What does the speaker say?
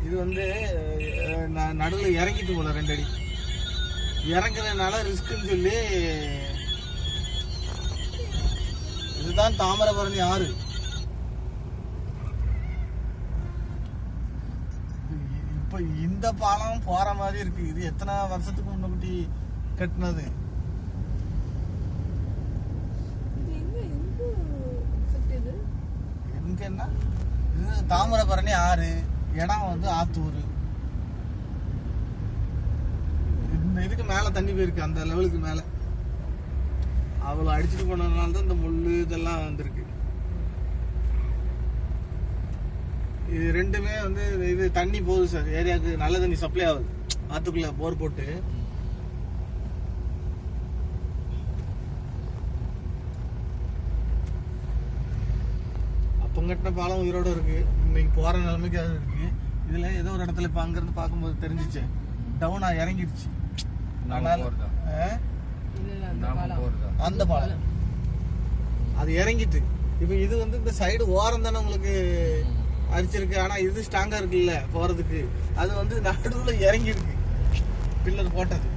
இது வந்து நடுவில் இறங்கிட்டு போல 2 அடி இறங்குறதுனால ரிஸ்க்குன்னு சொல்லி. இதுதான் தாமிரபரணி ஆறு. இப்ப இந்த பாலம் போற மாதிரி இருக்கு. இது எத்தனை வருஷத்துக்கு முன்னாடி கட்டினது? எங்கன்னா இது தாமிரபரணி ஆறு. இடம் வந்து ஆத்தூர். இந்த இதுக்கு மேல தண்ணி போயிருக்கு, அந்த லெவலுக்கு மேல. அவ்வளவு அடிச்சுட்டு போனதுனால தான் இந்த முள்ளு இதெல்லாம் வந்திருக்கு. இது ரெண்டுமே வந்து இது தண்ணி போகுது சார், ஏரியாவுக்கு நல்ல தண்ணி சப்ளை ஆகுது. ஆத்துக்குள்ள போர் போட்டு அப்போ கட்டின பாலம் உயிரோட இருக்கு. இன்னைக்கு போற நிலைமைக்கு அது இருக்கு. இதுல ஏதோ ஒரு இடத்துல இப்ப அங்கிருந்து பார்க்கும்போது தெரிஞ்சிச்சு டவுனா இறங்கிடுச்சு. அந்த பாலம் அது இறங்கிட்டு இப்ப இது வந்து இந்த சைடு ஓரம் தானே உங்களுக்கு அடிச்சிருக்கு. ஆனா இது ஸ்ட்ராங்கா இருக்குல்ல போறதுக்கு. அது வந்து நடுவுல இறங்கி இருக்கு பில்லர் போட்டது.